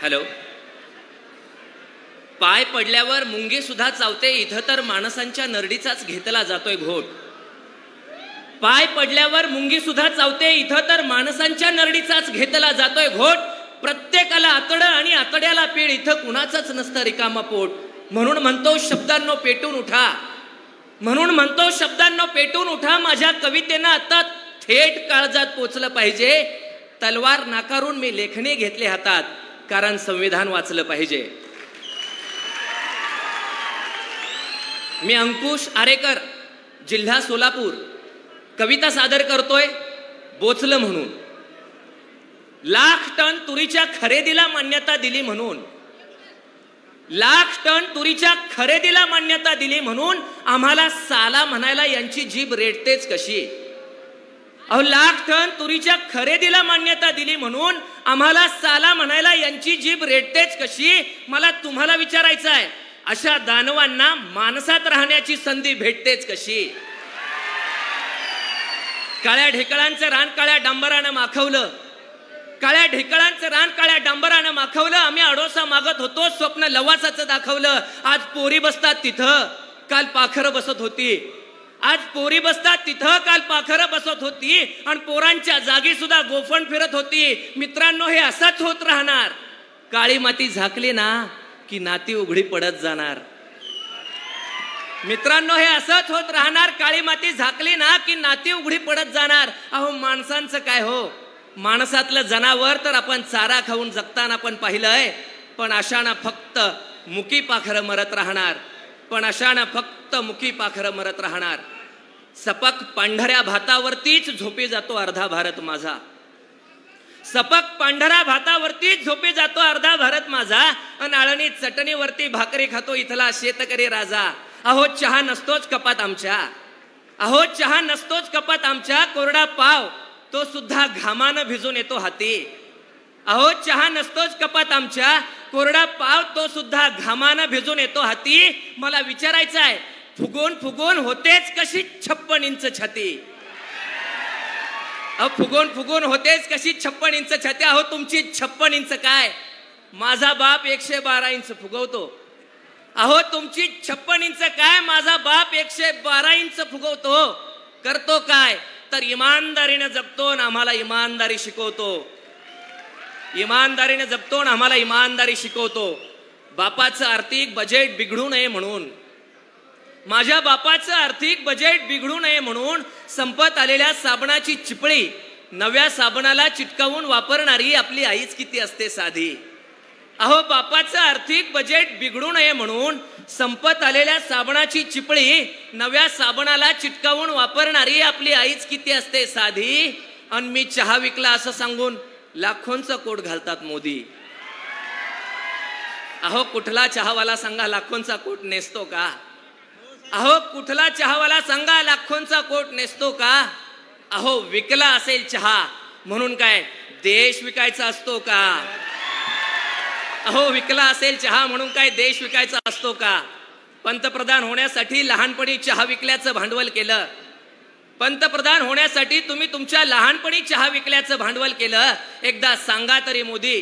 Hello. पाय पडल्यावर मुंगी सुद्धा चावते, इथं तर माणसांच्या नरडीचाच घेतला जातोय घोट. पाय पडल्यावर मुंगी सुद्धा चावते, इथं तर माणसांच्या नरडीचाच घेतला जातोय घोट. प्रत्येकाला आतडं आणि आतड्याला पीड, इथं कुणाचंच नसतं रिकामा पोट. म्हणून म्हणतो शब्दांनो पेटून उठा, म्हणून म्हणतो शब्दांनो पेटून उठा. माझ्या कवितेनं आता थेट काळजात पोचलं पाहिजे. तलवार नाकारून मी लेखणी घेतले हातात, कारण संविधान वाचलं पाहिजे. मी अंकुश आरेकर, जिल्हा सोलापूर, कविता सादर करतोय बोचलं म्हणून. लाख टन तुरीच्या खरेदीला मान्यता दिली म्हणून, लाख टन तुरीच्या खरेदीला मान्यता दिली म्हणून आम्हाला साला म्हणायला यांची जीभ रेटतेच कशी. अहो, लाख टन तुरीच्या खरेदीला मान्यता दिली म्हणून आम्हाला साला म्हणायला यांची जीभ रेटतेच कशी. मला तुम्हाला विचारायचं आहे, अशा दानवांना माणसात राहण्याची संधी भेटतेच कशी. काळ्या ढेकळांचं रान काळ्या डांबरानं माखवलं, काळ्या ढेकळांचं रान काळ्या डांबरानं माखवलं. आम्ही अडोसा मागत होतो, स्वप्न लवासाचं दाखवलं. आज पोरी बसतात तिथं, काल पाखरं बसत होती. आज पोरी बसतात तिथं, काल पाखरं बसत होती. आणि पोरांच्या जागी सुद्धा गोफण फिरत होती. मित्रांनो, हे असंच होत राहणार. काळी माती झाकली ना की नाती उघडी पडत जाणार. मित्रांनो, हे असंच होत राहणार. काळी माती झाकली ना की नाती उघडी पडत जाणार. अहो, माणसांचं काय हो, माणसातलं जनावर तर आपण चारा खाऊन जगताना पण पाहिलंय. पण अशानं फक्त मुकी पाखरं मरत राहणार, पण अशानं फक्त मुकी पाखरं मरत राहणार. सपक पांढऱ्या भातावरतीच झोपी जातो अर्धा भारत माझा, सपक पांढऱ्या भातावरतीच झोपी जातो अर्धा भारत माझा. अन आळणी चटणीवरती भाकरी खातो इथला शेतकरी राजा. अहो, चहा नसतोच कपात आमच्या, अहो चहा नसतोच कपात आमच्या. कोरडा पाव तो सुद्धा घामानं भिजून येतो हाती. अहो, चहा नसतोच कपात आमच्या, कोरडा पाव तो सुद्धा घामानं भिजून येतो हाती. मला विचारायचं आहे, फुगून फुगून होतेच कशी 56 इंच छाती. अहो, फुगून फुगून होतेच कशी 56 इंच छाती. अहो, तुमची 56 इंच काय, माझा बाप 112 इंच फुगवतो. अहो, तुमची 56 इंच काय, माझा बाप 112 इंच फुगवतो. करतो काय तर इमानदारीने जगतो आणि आम्हाला इमानदारी शिकवतो. इमानदारीने जगतो आणि आम्हाला इमानदारी शिकवतो. बापाचं आर्थिक बजेट बिघडू नये म्हणून, माझ्या बापाचं आर्थिक बजेट बिघडू नये म्हणून संपत आलेल्या साबणाची चिपळी नव्या साबणाला चिटकावून वापरणारी आपली आईच किती असते साधी. अहो, बापाचं आर्थिक बजेट बिघडू नये म्हणून संपत आलेल्या साबणाची चिपळी नव्या साबणाला चिटकावून वापरणारी आपली आईच किती असते साधी. आणि मी चहा विकला असं सांगून लाखोंचा कोट घालतात मोदी. अहो, कुठला चहावाला सांगा लाखोंचा कोट नेसतो का. अहो, कुठला चहावाला सांगा लाखोंचा कोट नेसतो का. अहो, विकला असेल चहा म्हणून काय देश विकायचा असतो का. अहो, विकला असेल चहा म्हणून काय देश विकायचा असतो का. पंतप्रधान होण्यासाठी लहानपणी चहा विकल्याचं भांडवल केलं. पंतप्रधान होण्यासाठी तुम्ही तुमच्या लहानपणी चहा विकल्याचं भांडवल केलं. एकदा सांगा तरी मोदी,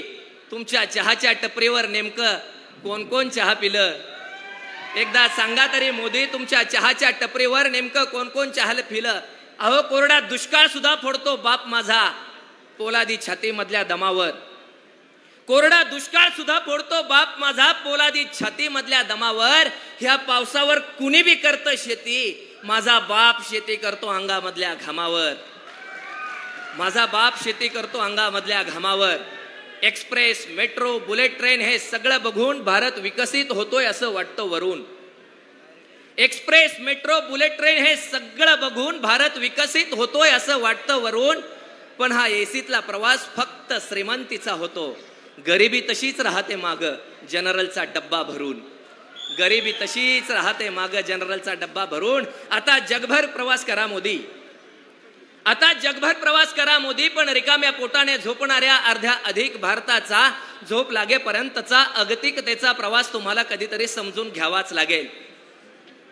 तुमच्या चहाच्या टपरीवर नेमकं कोण कोण चहा पिलं. एकदा सांगा तरी मोदी, तुमच्या चहाच्या टपरीवर नेमकं कोण कोण चहा पिलं. अहो, कोरडा दुष्काळ सुद्धा फोडतो बाप माझा पोलादी छातीमधल्या दमावर. कोरडा दुष्काळ सुद्धा फोडतो बाप माझा पोलादी छातीमधल्या दमावर. ह्या पावसावर कुणी बी करतं शेती, माझा बाप शेती करतो अंगामधल्या घामावर. माझा बाप शेती करतो अंगामधल्या घामावर. एक्सप्रेस, मेट्रो, बुलेट ट्रेन हे सगळं बघून भारत विकसित होतोय असं वाटतं वरून. एक्सप्रेस, मेट्रो, बुलेट ट्रेन हे सगळं बघून भारत विकसित होतोय असं वाटतं वरून. पण हा एसीतला प्रवास फक्त श्रीमंतीचा होतो. गरिबी तशीच राहते माग जनरलचा डब्बा भरून. गरिबी तशीच राहते माग जनरलचा डब्बा भरून. आता जगभर प्रवास करा मोदी, आता जगभर प्रवास करा मोदी, पण रिकाम्या पोटाने झोपणाऱ्या अर्ध्या अधिक भारताचा झोप लागेपर्यंतचा अगतिकतेचा प्रवास तुम्हाला कधीतरी समजून घ्यावाच लागेल.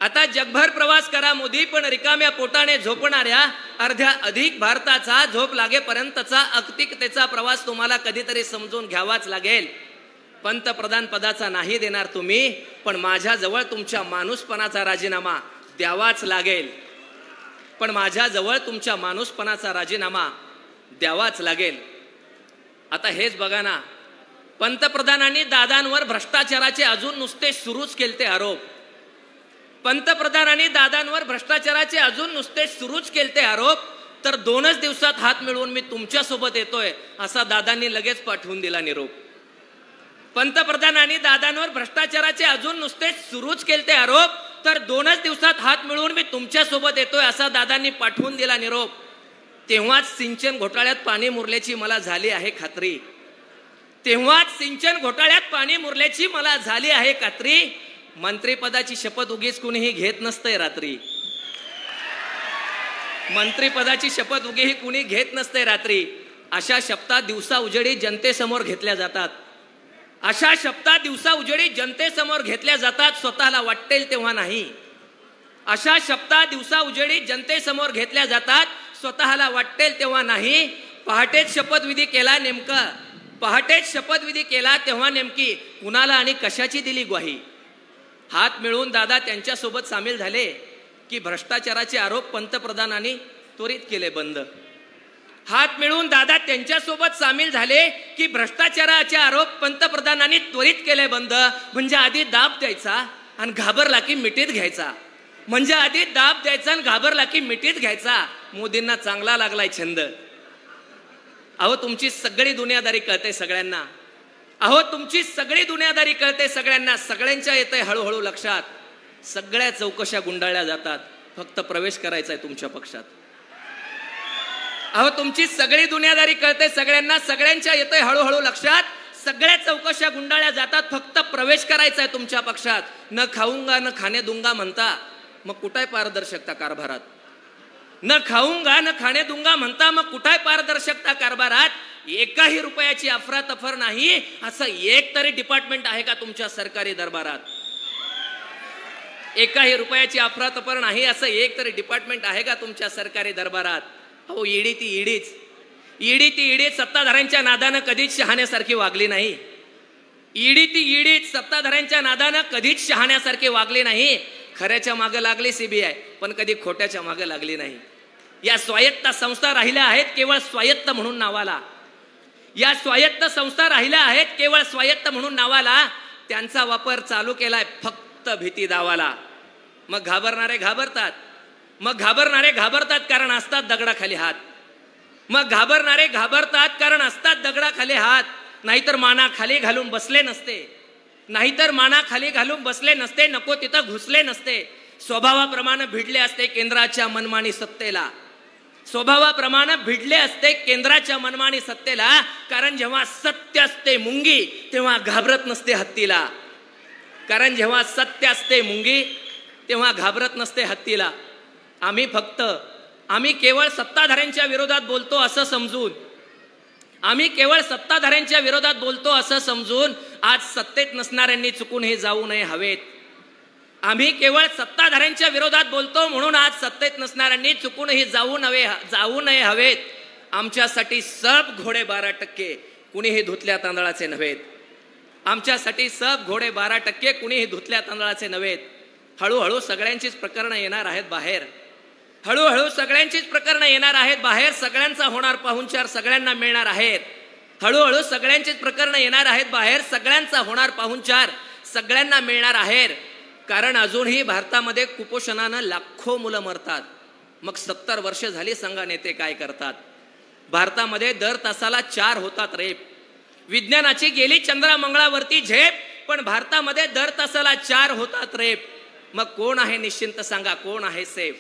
आता जगभर प्रवास करा मोदी, पण रिकाम्या पोटाने झोपणाऱ्या अर्ध्या अधिक भारताचा झोप लागेपर्यंतचा अगतिकतेचा प्रवास तुम्हाला कधीतरी समजून घ्यावाच लागेल. पंतप्रधान पदाचा नाही देणार तुम्ही, पण माझ्याजवळ तुमच्या माणूसपणाचा राजीनामा द्यावाच लागेल. पण माझ्याजवळ तुमच्या माणूसपणाचा राजीनामा द्यावाच लागेल. आता हेच बघा ना, पंतप्रधानांनी दादांवर भ्रष्टाचाराचे अजून नुसते सुरूच केलते आरोप. पंतप्रधानांनी दादांवर भ्रष्टाचाराचे अजून नुसते सुरूच केलते आरोप, तर 2च दिवसात हात मिळवून मी तुमच्या सोबत येतोय असा दादांनी लगेच पाठवून दिला निरोप. पंतप्रधानांनी दादांवर भ्रष्टाचाराचे अजून नुसते सुरूच केलते आरोप, तर 2च दिवसात हात मिळवून मी तुमच्या सोबत येतोय असा दादांनी पाठवून दिला निरोप. तेव्हाच सिंचन घोटाळ्यात पाणी मुरल्याची मला झाली आहे खात्री. तेव्हाच सिंचन घोटाळ्यात पाणी मुरल्याची मला झाली आहे खात्री. मंत्रिपदाची शपथ उगीच कुणीही घेत नसतंय रात्री. मंत्रिपदाची शपथ उगीही कुणी घेत नसते रात्री. अशा शपथा दिवसा उजेडी जनतेसमोर घेतल्या जातात. अशा शपथा दिवसा उजेडी जनतेसमोर घेतल्या जातात, स्वतःला वाटेल तेव्हा नाही. अशा शपथा दिवसा उजेडी जनतेसमोर घेतल्या जातात, स्वतःला वाटेल तेव्हा नाही. पहाटेच शपथविधी केला नेमका, पहाटेच शपथविधी केला तेव्हा नेमकी कुणाला आणि कशाची दिली ग्वाही. हात मिळवून दादा त्यांच्यासोबत सामील झाले की भ्रष्टाचाराचे आरोप पंतप्रधानांनी त्वरित केले बंद. हात मिळवून दादा त्यांच्यासोबत सामील झाले की भ्रष्टाचाराचे आरोप पंतप्रधानांनी त्वरित केले बंद. म्हणजे आधी दाब द्यायचा आणि घाबरला की मिठीत घ्यायचा. म्हणजे आधी दाब द्यायचा आणि घाबरला की मिठीत घ्यायचा. मोदींना चांगला लागलाय छंद. अहो तुमची सगळी दुनियादारी कळते सगळ्यांना. अहो तुमची सगळी दुनियादारी कळते सगळ्यांना. सगळ्यांच्या येतंय हळूहळू लक्षात. सगळ्या चौकशा गुंडाळल्या जातात, फक्त प्रवेश करायचा आहे तुमच्या पक्षात. अहो तुमची सगळी दुनियादारी कळते सगळ्यांना. सगळ्यांच्या येतंय हळूहळू लक्षात. सगळ्या चौकशा गुंडाळल्या जातात, फक्त प्रवेश करायचा आहे तुमच्या पक्षात. न खाऊंगा न खाणे दूंगा म्हणता, मग कुठे पारदर्शकता कारभारात. न खाऊंगा न खाणे दूंगा म्हणता, मग कुठे पारदर्शकता कारभारात. एकाही रुपयाची अफरातफर नाही असं एक तरी डिपार्टमेंट आहे का तुमच्या सरकारी दरबारात. एकाही रुपयाची अफरातफर नाही असं एक तरी डिपार्टमेंट आहे का तुमच्या सरकारी दरबारात. अहो ईडी ती ईडीच. ईडी ती ईडीच सत्ताधाऱ्यांच्या नादानं कधीच शहाण्यासारखी वागली नाही. ईडी ती ईडीच सत्ताधाऱ्यांच्या नादानं कधीच शहाण्यासारखी वागली नाही. खऱ्याच्या मागे लागली सीबीआय, पण कधी खोट्याच्या मागे लागली नाही. या स्वायत्त संस्था राहिल्या आहेत केवळ स्वायत्त म्हणून नावाला. या स्वायत्त संस्था राहिल्या आहेत केवळ स्वायत्त म्हणून नावाला. त्यांचा वापर चालू केलाय फक्त भीती दावाला. मग घाबरणारे घाबरतात. मग घाबरणारे घाबरतात कारण असतात दगडाखाली हात. मग घाबरणारे घाबरतात कारण असतात दगडाखाली हात. नाहीतर माना खाली घालून बसले नसते. नाहीतर माना खाली घालून बसले नसते. नको तिथं घुसले नसते. स्वभावाप्रमाणे भिडले असते केंद्राच्या मनमानी सत्तेला. स्वभावाप्रमाणे भिडले असते केंद्राच्या मनमानी सत्तेला. कारण जेव्हा सत्य असते मुंगी तेव्हा घाबरत नसते हत्तीला. कारण जेव्हा सत्य असते मुंगी तेव्हा घाबरत नसते हत्तीला. आम्ही केवळ सत्ताधाऱ्यांच्या विरोधात बोलतो असं समजून, आम्ही केवळ सत्ताधाऱ्यांच्या विरोधात बोलतो असं समजून आज सत्तेत नसणाऱ्यांनी चुकून हे जाऊ नये हवेत. आम्ही केवळ सत्ताधाऱ्यांच्या विरोधात बोलतो म्हणून आज सत्तेत नसणाऱ्यांनी चुकूनही जाऊ नये हवेत. आमच्यासाठी सब घोडे 12% कुणीही धुतल्या तांदळाचे नव्हेत. आमच्यासाठी सब घोडे 12% कुणीही धुतल्या तांदळाचे नव्हेत. हळूहळू सगळ्यांचीच प्रकरणं येणार आहेत बाहेर. हळूहळू सगळ्यांचीच प्रकरणं येणार आहेत बाहेर. सगळ्यांचा होणार पाहुणचार सगळ्यांना मिळणार आहेत. हळूहळू सगळ्यांचीच प्रकरणं येणार आहेत बाहेर. सगळ्यांचा होणार पाहुणचार सगळ्यांना मिळणार आहेत. कारण अजूनही भारतामध्ये कुपोषणानं लाखो मुलं मरतात. मग 70 वर्ष झाली सांगा नेते काय करतात. भारतामध्ये दर तासाला 4 होतात रेप. विज्ञानाची गेली चंद्रा मंगळावरती झेप, पण भारतामध्ये दर तासाला 4 होतात रेप. मग कोण आहे निश्चिंत सांगा, कोण आहे सेफ.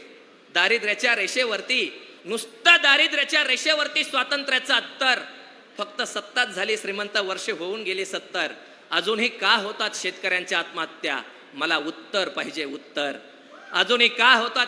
दारिद्र्याच्या रेषेवरती, नुसतं दारिद्र्याच्या रेषेवरती स्वातंत्र्याचा तर फक्त 70 झाली श्रीमंत वर्षे होऊन गेली 70. अजूनही का होतात शेतकऱ्यांच्या आत्महत्या. मला उत्तर पाहिजे उत्तर. अजूनही का होतात